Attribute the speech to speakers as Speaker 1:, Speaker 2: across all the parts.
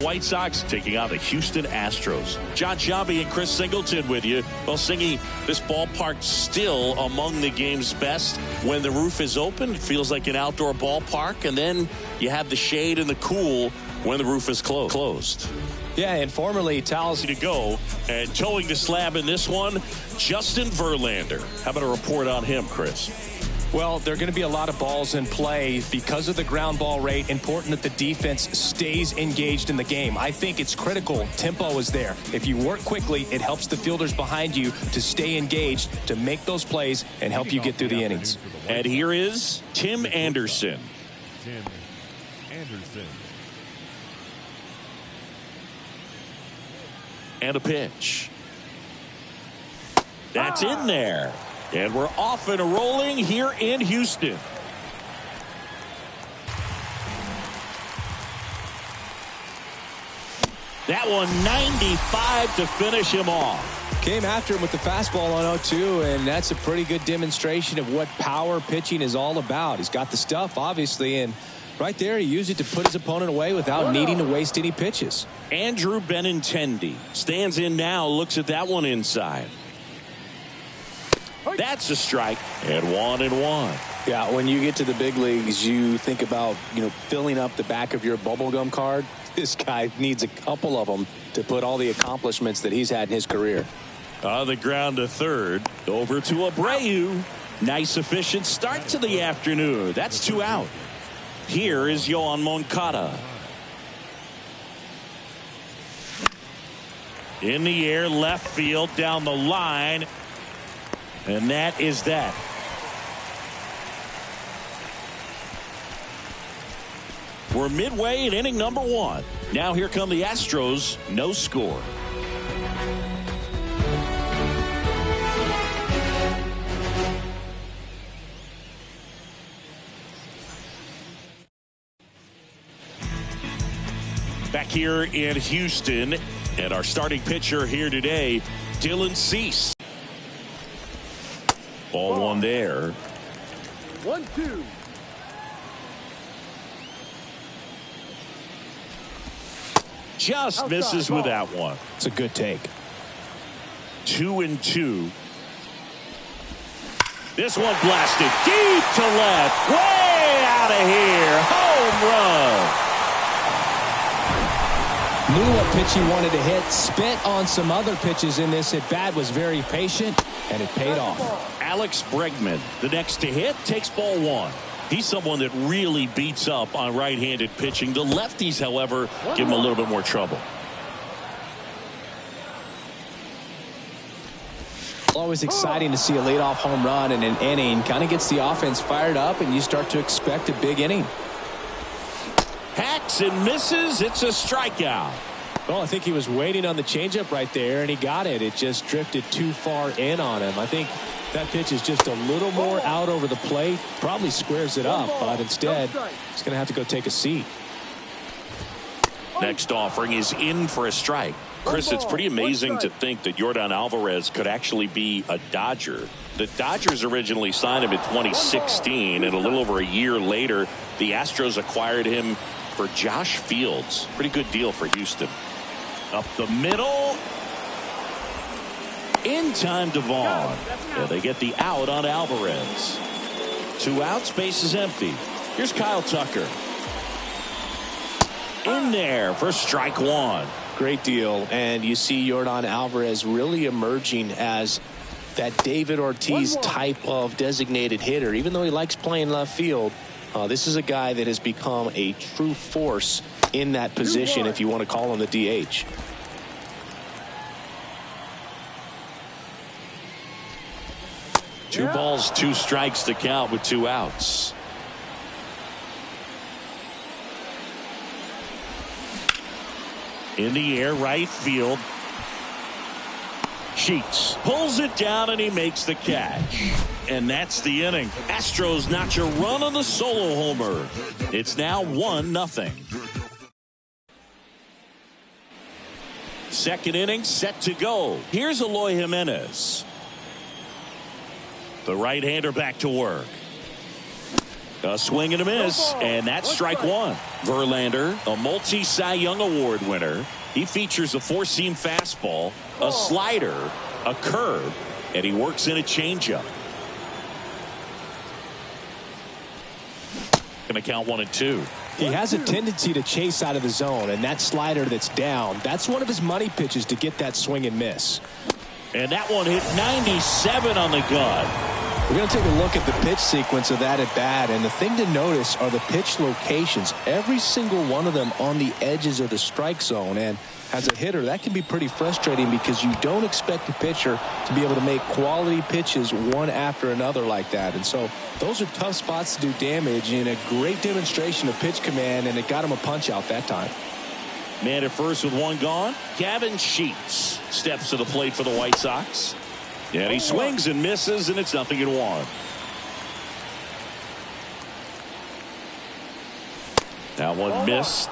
Speaker 1: White Sox taking on the Houston Astros. John Shabby and Chris Singleton with you. Well, Singy, this ballpark still among the game's best. When the roof is open, it feels like an outdoor ballpark, and then you have the shade and the cool when the roof is closed.
Speaker 2: Yeah, and formerly towels
Speaker 1: to go, and towing the slab in this one, Justin Verlander. How about a report on him, Chris?
Speaker 2: Well, there are going to be a lot of balls in play because of the ground ball rate. Important that the defense stays engaged in the game. I think it's critical. Tempo is there. If you work quickly, it helps the fielders behind you to stay engaged, to make those plays, and help you get through the innings.
Speaker 1: And here is Tim Anderson.
Speaker 3: Tim Anderson.
Speaker 1: And a pitch. That's in there. And we're off and rolling here in Houston. That one 95 to finish him off.
Speaker 2: Came after him with the fastball on 0-2, and that's a pretty good demonstration of what power pitching is all about. He's got the stuff, obviously, and right there he used it to put his opponent away without needing to waste any pitches.
Speaker 1: Andrew Benintendi stands in now, looks at that one inside. That's a strike, and 1-1.
Speaker 4: Yeah, when you get to the big leagues, you think about, filling up the back of your bubblegum card. This guy needs a couple of them to put all the accomplishments that he's had in his career.
Speaker 1: On the ground to third, over to Abreu. Nice, efficient start to the afternoon. That's 2 out. Here is Yohan Moncada. In the air, left field, down the line. And that is that. We're midway in inning number 1. Now here come the Astros. No score. Back here in Houston, and our starting pitcher here today, Dylan Cease. Ball one there.
Speaker 3: 1-2.
Speaker 1: Just misses with that one.
Speaker 2: It's a good take.
Speaker 1: 2-2. This one blasted deep to left. Way out of here. Home run.
Speaker 2: Knew what pitch he wanted to hit. Spent on some other pitches in this at bat. Was very patient, and it paid off.
Speaker 1: Alex Bregman, the next to hit, takes ball 1. He's someone that really beats up on right-handed pitching. The lefties, however, give him a little bit more trouble.
Speaker 2: Always exciting to see a leadoff home run in an inning. Kind of gets the offense fired up, and you start to expect a big inning.
Speaker 1: Hacks and misses. It's a strikeout.
Speaker 2: Well, I think he was waiting on the changeup right there, and he got it. It just drifted too far in on him. I think that pitch is just a little more out over the plate. Probably squares it up, but instead, he's going to have to go take a seat.
Speaker 1: Next offering is in for a strike. Chris, it's pretty amazing to think that Yordan Alvarez could actually be a Dodger. The Dodgers originally signed him in 2016, and a little over a year later, the Astros acquired him for Josh Fields. Pretty good deal for Houston. Up the middle. In time to Vaughn. Yeah, they get the out on Alvarez. 2 outs, base is empty. Here's Kyle Tucker. In there for strike 1.
Speaker 4: Great deal, and you see Yordan Alvarez really emerging as that David Ortiz type of designated hitter. Even though he likes playing left field, this is a guy that has become a true force in that position, if you want to call him the DH.
Speaker 1: Two balls, 2 strikes to count with 2 outs. In the air, right field. Sheets pulls it down, and he makes the catch. And that's the inning. Astros notch a run on the solo homer. It's now 1-0. Second inning set to go. Here's Eloy Jimenez. The right-hander back to work. A swing and a miss, and that's strike 1. Verlander, a multi-Cy Young Award winner. He features a four-seam fastball, a slider, a curve, and he works in a changeup. Going to count 1-2.
Speaker 2: He has a tendency to chase out of the zone, and that slider that's down, that's one of his money pitches to get that swing and miss.
Speaker 1: And that one hit 97 on the gun.
Speaker 4: We're going to take a look at the pitch sequence of that at bat, and the thing to notice are the pitch locations. Every single one of them on the edges of the strike zone, and as a hitter, that can be pretty frustrating because you don't expect a pitcher to be able to make quality pitches one after another like that. And so those are tough spots to do damage, and a great demonstration of pitch command, and it got him a punch out that time.
Speaker 1: Man at first with one gone. Gavin Sheets steps to the plate for the White Sox. And he swings and misses, and it's 0-1. That one missed.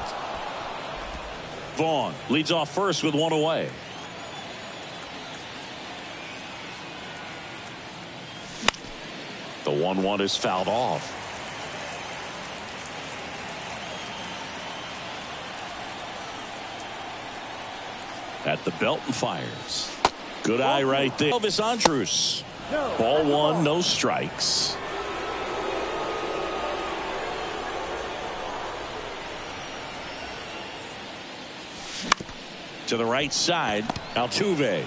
Speaker 1: Vaughn leads off first with one away. The 1-1 is fouled off. At the belt and fires. Good eye right there. Elvis Andrus. Ball one, no strikes. To the right side, Altuve.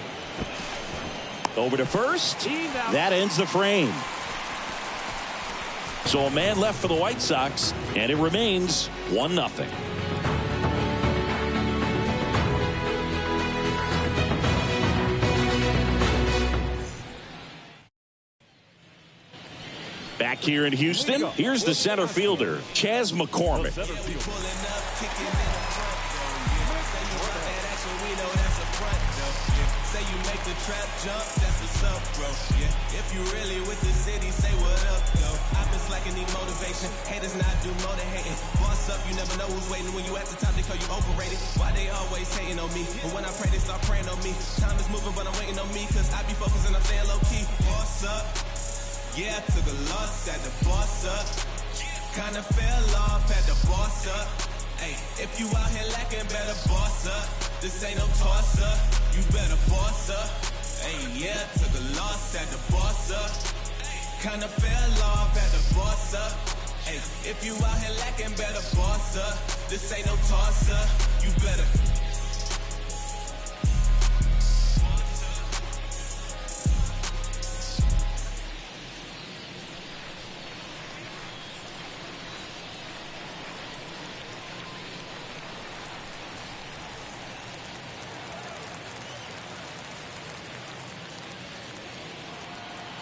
Speaker 1: Over to first. That ends the frame. So a man left for the White Sox, and it remains 1-0. Back here in Houston, here's the center fielder, Chas McCormick.
Speaker 5: Trap jump, that's what's up, bro. Yeah, if you really with the city, say what up, though. I've been slacking, need motivation. Haters not do more than hating. Boss up, you never know who's waiting. When you at the top, they call you overrated. Why they always hating on me? But when I pray, they start praying on me. Time is moving, but I'm waiting on me, cause I be focusing, I'm staying low key. Boss up. Yeah, I took a loss, had to boss up. Kinda fell off, had to boss up. Hey, if you out here lacking, better boss up. This ain't no toss up, you better boss up. Hey, yeah, took a loss, had to boss up. Kinda fell off, had to boss up. Hey, if you out here lacking, better boss up. This ain't no toss up, you better.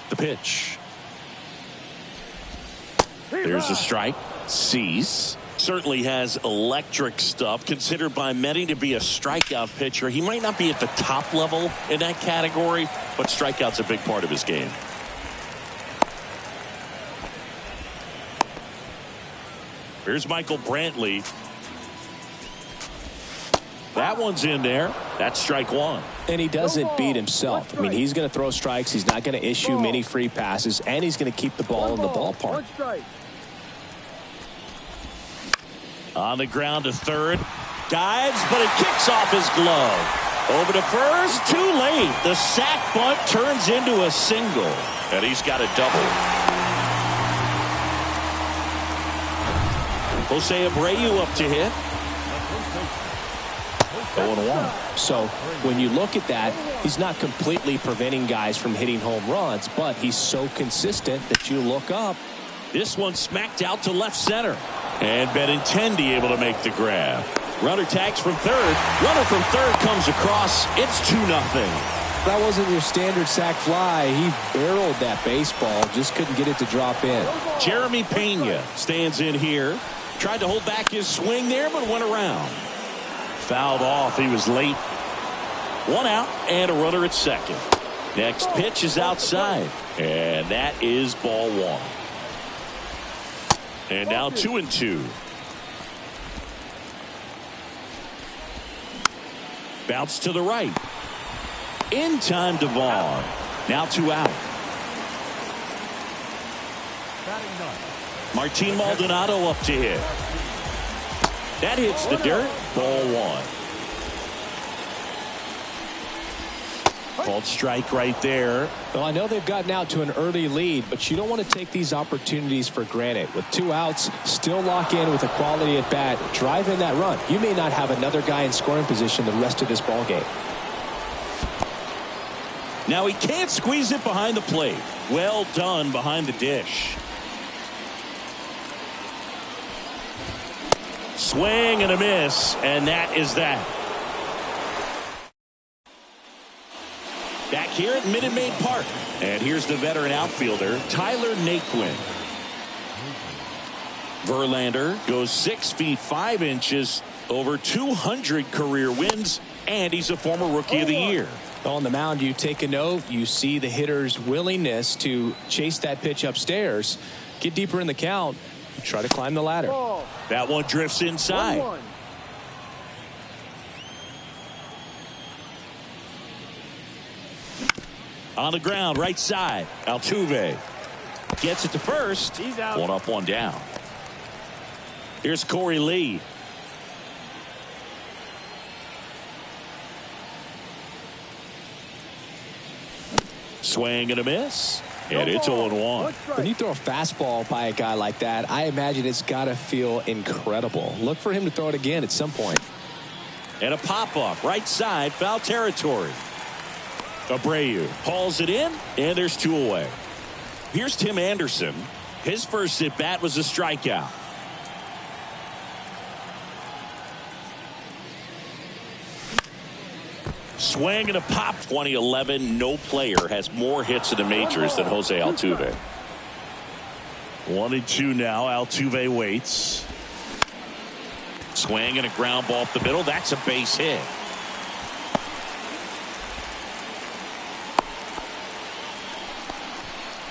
Speaker 1: The pitch. There's a strike. Cease. Certainly has electric stuff. Considered by many to be a strikeout pitcher. He might not be at the top level in that category, but strikeout's a big part of his game. Here's Michael Brantley. That one's in there. That's strike one.
Speaker 2: And he doesn't beat himself. I mean, he's going to throw strikes. He's not going to issue many free passes, and he's going to keep the ball in the ballpark.
Speaker 1: On the ground to third. Dives, but it kicks off his glove. Over to first. Too late. The sac bunt turns into a single. And he's got a double. Jose Abreu up to hit.
Speaker 2: 0-1. So when you look at that, he's not completely preventing guys from hitting home runs, but he's so consistent that you look up.
Speaker 1: This one smacked out to left center. And Benintendi able to make the grab. Runner tags from third. Runner from third comes across. It's 2-0.
Speaker 2: That wasn't your standard sac fly. He barreled that baseball, just couldn't get it to drop in.
Speaker 1: Jeremy Pena stands in here. Tried to hold back his swing there, but went around. Fouled off. He was late. One out and a runner at second. Next pitch is outside. And that is ball one. And now 2-2. Bounce to the right. In time to Vaughn. Now 2 out. Martin Maldonado up to hit. That hits the dirt. Ball one. Called strike right there.
Speaker 2: Well, I know they've gotten out to an early lead, but you don't want to take these opportunities for granted. With 2 outs, still lock in with a quality at bat, drive in that run. You may not have another guy in scoring position the rest of this ball game.
Speaker 1: Now he can't squeeze it behind the plate. Well done behind the dish. Swing and a miss, and that is that. Back here at Minute Maid Park. And here's the veteran outfielder, Tyler Naquin. Verlander goes 6 feet 5 inches, over 200 career wins, and he's a former Rookie of the Year.
Speaker 2: On the mound, you take a note. You see the hitter's willingness to chase that pitch upstairs, get deeper in the count, and try to climb the ladder.
Speaker 1: That one drifts inside.
Speaker 3: 1-1.
Speaker 1: On the ground, right side. Altuve gets it to first.
Speaker 3: He's out.
Speaker 1: 1 up, 1 down. Here's Corey Lee. Swing and a miss. And it's 0-1.
Speaker 2: When you throw a fastball by a guy like that, I imagine it's got to feel incredible. Look for him to throw it again at some point.
Speaker 1: And a pop-up, right side, foul territory. Abreu hauls it in, and there's 2 away. Here's Tim Anderson. His first at-bat was a strikeout. Swing and a pop. 2011, no player has more hits in the majors than Jose Altuve. 1-2 now. Altuve waits. Swing and a ground ball up the middle. That's a base hit.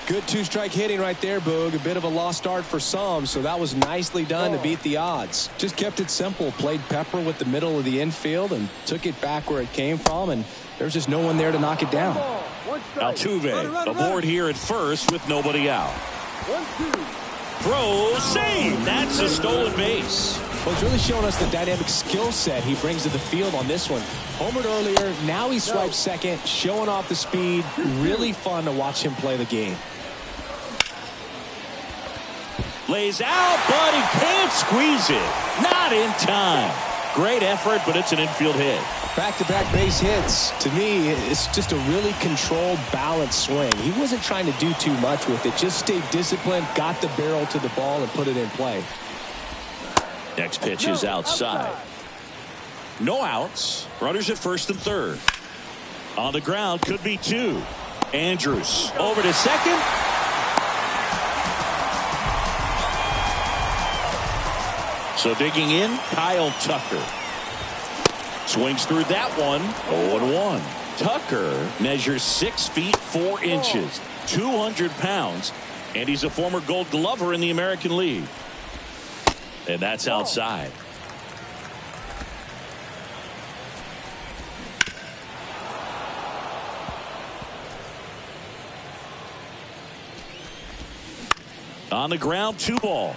Speaker 2: Good 2-strike hitting right there, Boog. A bit of a lost start for some, so that was nicely done to beat the odds. Just kept it simple, played pepper with the middle of the infield and took it back where it came from, and there's just no one there to knock it down.
Speaker 1: Altuve aboard here at first with nobody out.
Speaker 3: 1-2.
Speaker 1: Throw, save. That's a stolen base.
Speaker 2: Well, it's really showing us the dynamic skill set he brings to the field on this one. Homered earlier, now he swipes second, showing off the speed. Really fun to watch him play the game.
Speaker 1: Lays out, but he can't squeeze it. Not in time. Great effort, but it's an infield hit.
Speaker 2: Back-to-back base hits. To me, it's just a really controlled, balanced swing. He wasn't trying to do too much with it. Just stayed disciplined, got the barrel to the ball, and put it in play.
Speaker 1: Next pitch is outside. No outs. Runners at first and third. On the ground, could be 2. Andrews over to second. So digging in, Kyle Tucker. Swings through that one. 0-1. Tucker measures 6 feet 4 inches, 200 pounds, and he's a former Gold Glover in the American League. And that's outside. On the ground, 2 ball.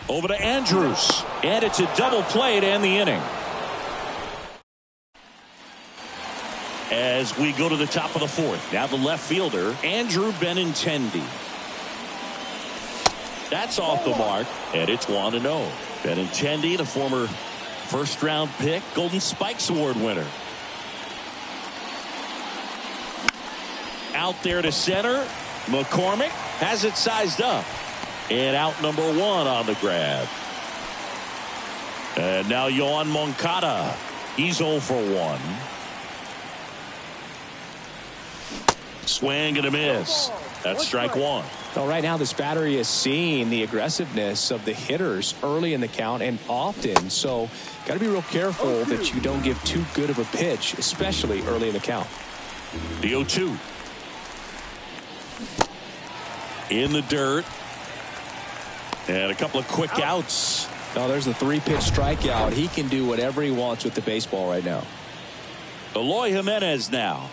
Speaker 1: Over to Andrews. And it's a double play to end the inning. As we go to the top of the 4th. Now the left fielder, Andrew Benintendi. That's off the mark. And it's 1-0. Benintendi, the former first-round pick, Golden Spikes Award winner. Out there to center. McCormick has it sized up. And out number 1 on the grab. And now Yohan Moncada. He's 0 for 1. Swing and a miss. That's strike 1.
Speaker 2: Well, right now this battery is seeing the aggressiveness of the hitters early in the count and often. So got to be real careful that you don't give too good of a pitch, especially early in the count.
Speaker 1: The 0-2. In the dirt. And a couple of quick outs.
Speaker 2: Oh, there's the 3-pitch strikeout. He can do whatever he wants with the baseball right now.
Speaker 1: Eloy Jimenez now.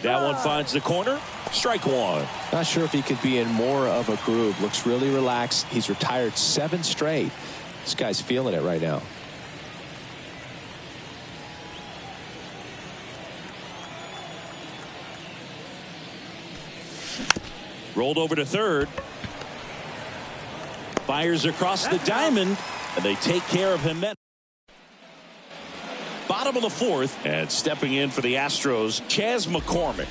Speaker 1: That one finds the corner. Strike one.
Speaker 4: Not sure if he could be in more of a groove. Looks really relaxed. He's retired 7 straight. This guy's feeling it right now.
Speaker 1: Rolled over to third. Fires across the diamond, and they take care of him. Bottom of the fourth, and stepping in for the Astros, Chas McCormick.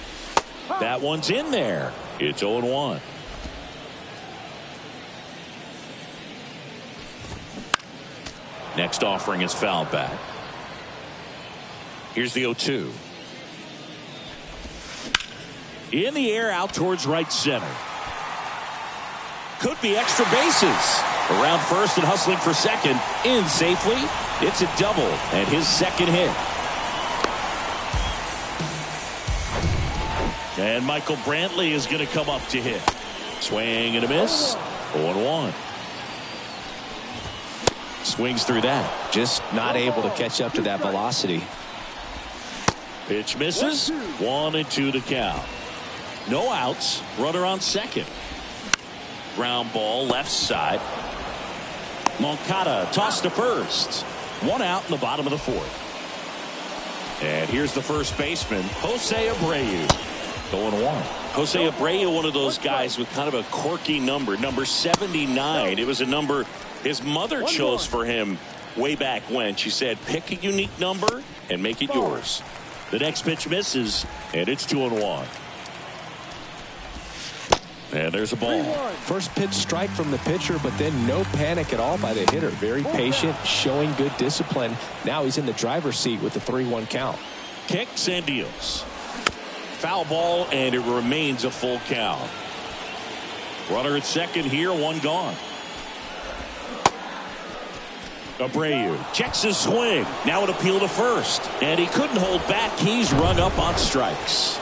Speaker 1: That one's in there. It's 0-1. Next offering is fouled back. Here's the 0-2. In the air, out towards right center. Could be extra bases. Around first and hustling for second. In safely. It's a double and his second hit. And Michael Brantley is going to come up to hit. Swing and a miss. 0-1. Swings through that.
Speaker 4: Just not able to catch up to that velocity.
Speaker 1: Pitch misses. 1-2 to count. No outs. Runner on second. Ground ball left side. Moncada tossed to first. 1 out in the bottom of the fourth. And here's the first baseman, Jose Abreu. 0-1. Jose Abreu, one of those guys with kind of a quirky number 79. It was a number his mother chose for him way back when. She said, pick a unique number and make it yours. The next pitch misses, and it's 2-1. And there's a ball.
Speaker 4: First pitch strike from the pitcher, but then no panic at all by the hitter. Very patient, showing good discipline. Now he's in the driver's seat with the 3-1 count.
Speaker 1: Kicks and deals. Foul ball, and it remains a full count. Runner at second here, 1 gone. Abreu checks his swing. Now an appeal to first. And he couldn't hold back. He's rung up on strikes.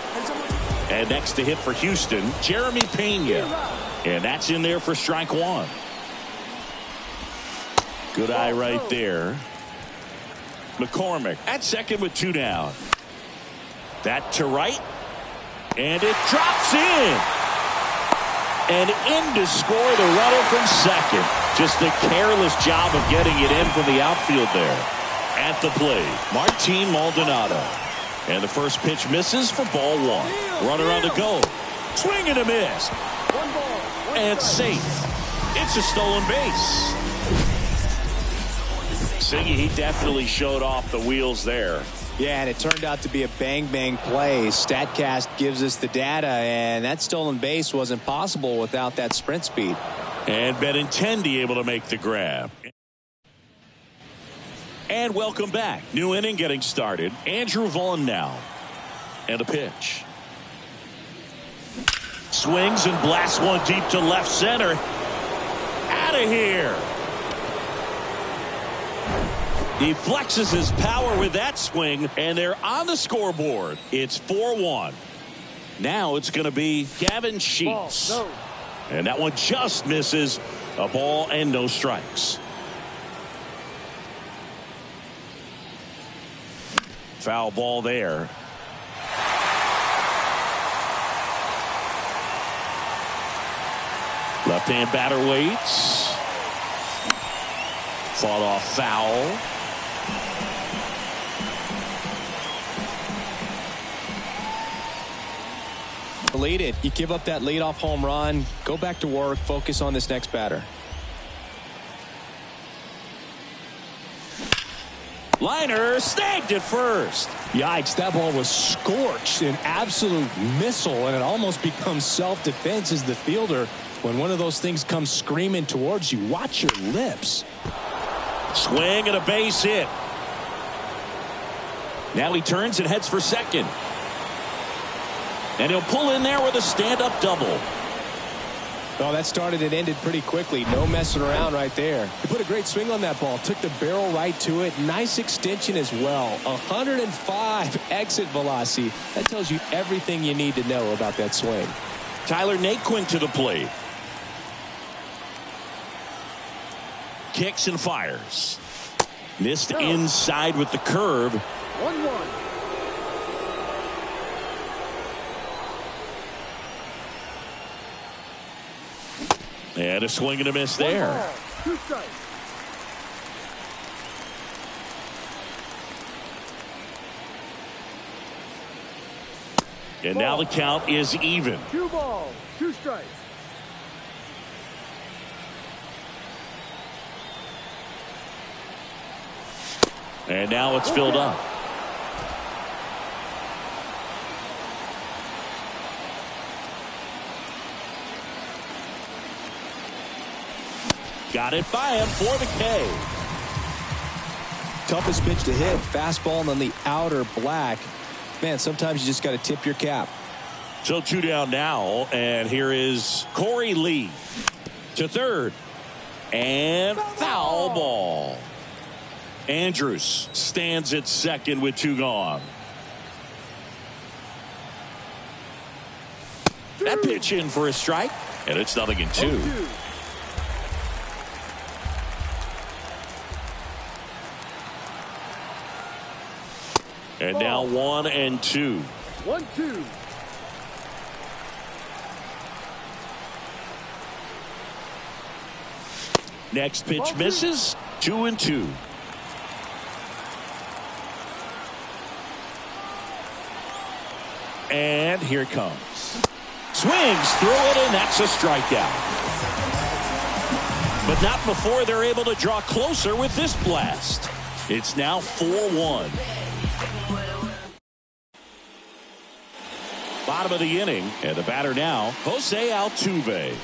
Speaker 1: And next to hit for Houston, Jeremy Pena. And that's in there for strike 1. Good eye right there. McCormick at second with 2 down. That to right. And it drops in. And in to score the runner from second. Just a careless job of getting it in from the outfield there. At the plate, Martin Maldonado. And the first pitch misses for ball 1. Runner on the go. Swing and a miss. And safe. It's a stolen base. Siggy, he definitely showed off the wheels there.
Speaker 4: Yeah, and it turned out to be a bang-bang play. StatCast gives us the data, and that stolen base wasn't possible without that sprint speed.
Speaker 1: And Benintendi able to make the grab. And welcome back. New inning getting started. Andrew Vaughn now. And a pitch. Swings and blasts one deep to left center. Out of here. He flexes his power with that swing, and they're on the scoreboard. It's 4-1. Now it's going to be Gavin Sheets. And that one just misses. A ball and no strikes. Foul ball there. Left-hand batter waits. Fought off foul.
Speaker 4: Lead it. You give up that leadoff home run. Go back to work. Focus on this next batter.
Speaker 1: Liner snagged at first.
Speaker 2: Yikes, that ball was scorched, an absolute missile, and it almost becomes self-defense as the fielder. When one of those things comes screaming towards you, watch your lips.
Speaker 1: Swing and a base hit. Now he turns and heads for second. And he'll pull in there with a stand-up double.
Speaker 4: Oh, that started and ended pretty quickly. No messing around right there.
Speaker 2: He put a great swing on that ball. Took the barrel right to it.
Speaker 4: Nice extension as well. 105 exit velocity. That tells you everything you need to know about that swing.
Speaker 1: Tyler Naquin to the plate. Kicks and fires. Missed inside with the curve.
Speaker 3: 1-1.
Speaker 1: And a swing and a miss there.
Speaker 3: 2 strikes.
Speaker 1: And now the count is even.
Speaker 3: 2 balls, 2 strikes.
Speaker 1: And now it's filled up. Got it by him for the K.
Speaker 2: Toughest pitch to hit. Fastball on the outer black. Man, sometimes you just got to tip your cap.
Speaker 1: So 2 down now, and here is Corey Lee to third. And foul ball. Andrews stands at second with 2 gone. That pitch in for a strike, and it's 0-2. And now 1-2.
Speaker 3: 1-2.
Speaker 1: Next pitch misses. 2-2. And here it comes. Swings through it, and that's a strikeout. But not before they're able to draw closer with this blast. It's now 4-1. Bottom of the inning, and the batter now, Jose Altuve.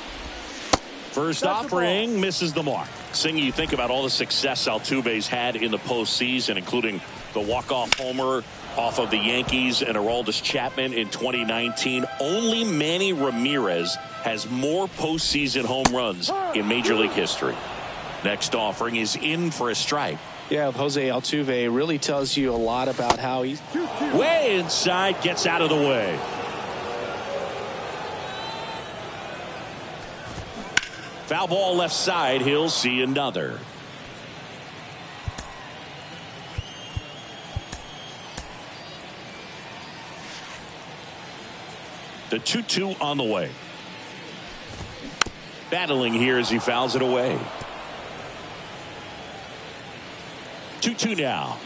Speaker 1: First offering misses the mark. Singy, you think about all the success Altuve's had in the postseason, including the walk-off homer off of the Yankees and Aroldis Chapman in 2019. Only Manny Ramirez has more postseason home runs in Major League history. Next offering is in for a strike.
Speaker 4: Yeah, Jose Altuve really tells you a lot about how he's
Speaker 1: way inside, gets out of the way. Foul ball left side. He'll see another. The 2-2 on the way. Battling here as he fouls it away. 2-2 now.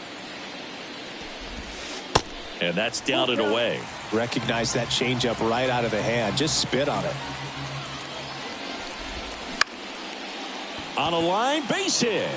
Speaker 1: And that's down and away.
Speaker 2: Recognize that changeup right out of the hand. Just spit on it.
Speaker 1: On a line, base hit.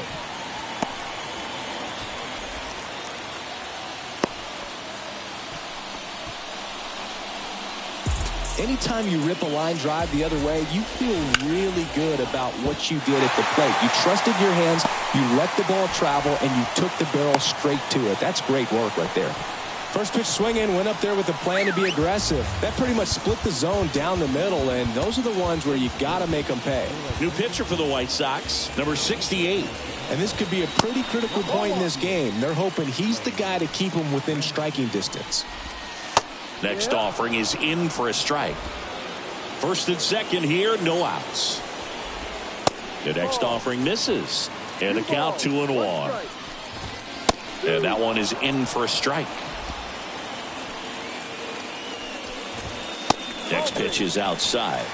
Speaker 2: Anytime you rip a line drive the other way, you feel really good about what you did at the plate. You trusted your hands, you let the ball travel, and you took the barrel straight to it. That's great work right there. First pitch swinging, went up there with a plan to be aggressive. That pretty much split the zone down the middle, and those are the ones where you got to make them pay.
Speaker 1: New pitcher for the White Sox, number 68.
Speaker 2: And this could be a pretty critical point in this game. They're hoping he's the guy to keep them within striking distance.
Speaker 1: Next offering is in for a strike. First and second here, no outs. The next offering misses. And the count 2-1. And that one is in for a strike. Next pitch is outside.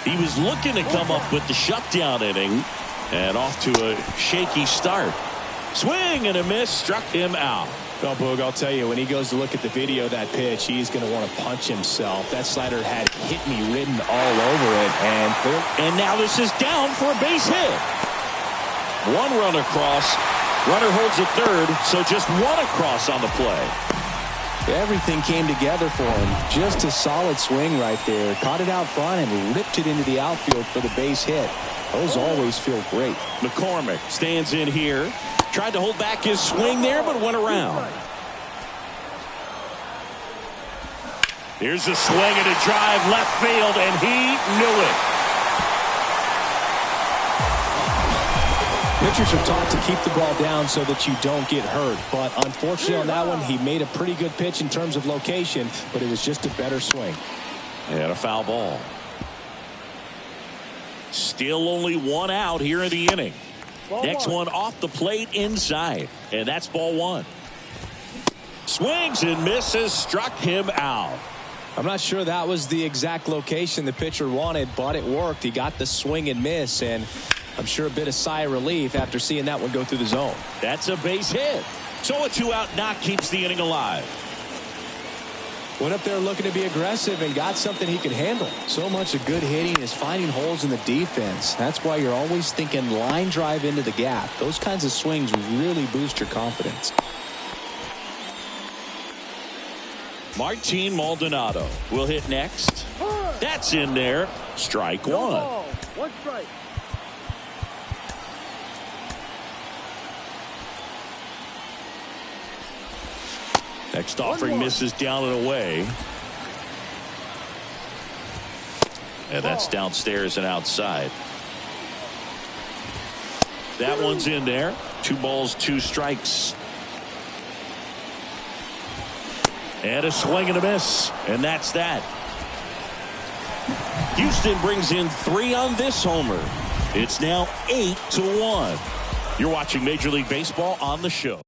Speaker 1: He was looking to come up with the shutdown inning, and off to a shaky start. Swing and a miss, struck him out.
Speaker 2: Well, Boog, I'll tell you, when he goes to look at the video of that pitch, he's going to want to punch himself. That slider had hit me written all over it,
Speaker 1: and now this is down for a base hit. One run across. Runner holds at third, so just one across on the play.
Speaker 2: Everything came together for him. Just a solid swing right there. Caught it out front and ripped it into the outfield for the base hit. Those always feel great.
Speaker 1: McCormick stands in here. Tried to hold back his swing there, but went around. Here's a swing and a drive left field, and he knew it.
Speaker 2: Pitchers are taught to keep the ball down so that you don't get hurt. But unfortunately on that one, he made a pretty good pitch in terms of location, but it was just a better swing.
Speaker 1: And a foul ball. Still only one out here in the inning. Next one off the plate inside. And that's ball one. Swings and misses, struck him out.
Speaker 2: I'm not sure that was the exact location the pitcher wanted, but it worked. He got the swing and miss, and I'm sure a bit of sigh of relief after seeing that one go through the zone.
Speaker 1: That's a base hit. So a 2-out knock keeps the inning alive.
Speaker 2: Went up there looking to be aggressive and got something he could handle.
Speaker 4: So much of good hitting is finding holes in the defense. That's why you're always thinking line drive into the gap. Those kinds of swings really boost your confidence.
Speaker 1: Martin Maldonado will hit next. That's in there. Strike
Speaker 3: No
Speaker 1: one.
Speaker 3: ball. One strike.
Speaker 1: Next offering misses down and away. And that's downstairs and outside. That one's in there. 2 balls, 2 strikes. And a swing and a miss. And that's that. Houston brings in 3 on this homer. It's now 8-1. You're watching Major League Baseball on the show.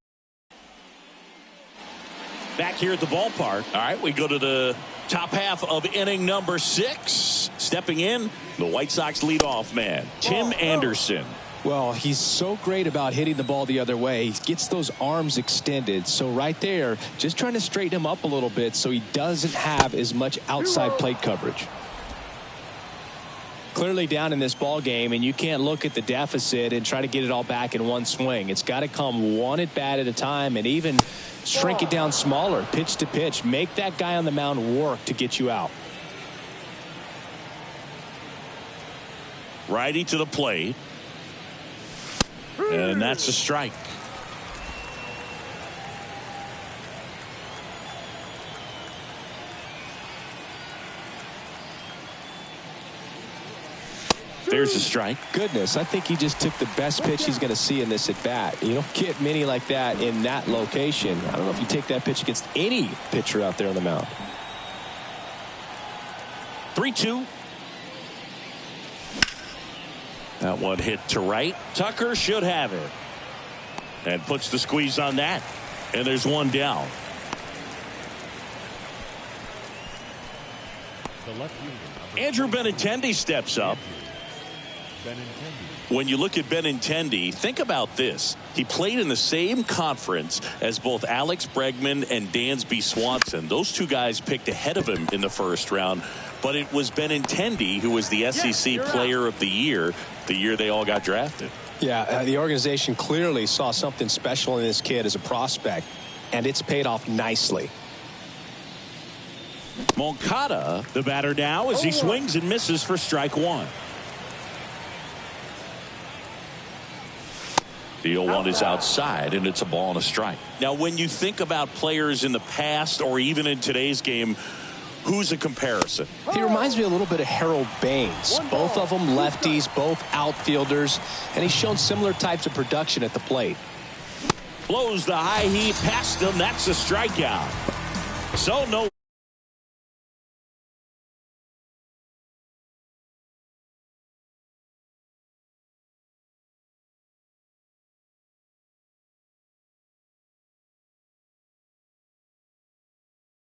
Speaker 1: Back here at the ballpark. All right, we go to the top half of inning number 6. Stepping in, the White Sox leadoff man, Tim Anderson.
Speaker 2: Well, he's so great about hitting the ball the other way. He gets those arms extended. So right there, just trying to straighten him up a little bit so he doesn't have as much outside plate coverage. Clearly down in this ball game, and you can't look at the deficit and try to get it all back in one swing. It's got to come one at bat at a time, and even shrink it down smaller, pitch to pitch. Make that guy on the mound work to get you out.
Speaker 1: Righty to the plate. And that's a strike. There's a strike.
Speaker 2: Goodness, I think he just took the best pitch he's going to see in this at bat. You don't get many like that in that location. I don't know if you take that pitch against any pitcher out there on the mound.
Speaker 1: 3-2. That one hit to right. Tucker should have it. And puts the squeeze on that. And there's one down. Andrew Benintendi steps up. When you look at Benintendi, think about this. He played in the same conference as both Alex Bregman and Dansby Swanson. Those 2 guys picked ahead of him in the first round. But it was Benintendi who was the SEC Player of the year they all got drafted.
Speaker 2: Yeah, the organization clearly saw something special in this kid as a prospect, and it's paid off nicely.
Speaker 1: Moncada, the batter now, as he swings and misses for strike 1. The 0-1 is outside, and it's a ball and a strike. Now, when you think about players in the past or even in today's game, who's a comparison?
Speaker 2: He reminds me a little bit of Harold Baines. Both of them lefties, both outfielders, and he's shown similar types of production at the plate.
Speaker 1: Blows the high heat past him. That's a strikeout. So no.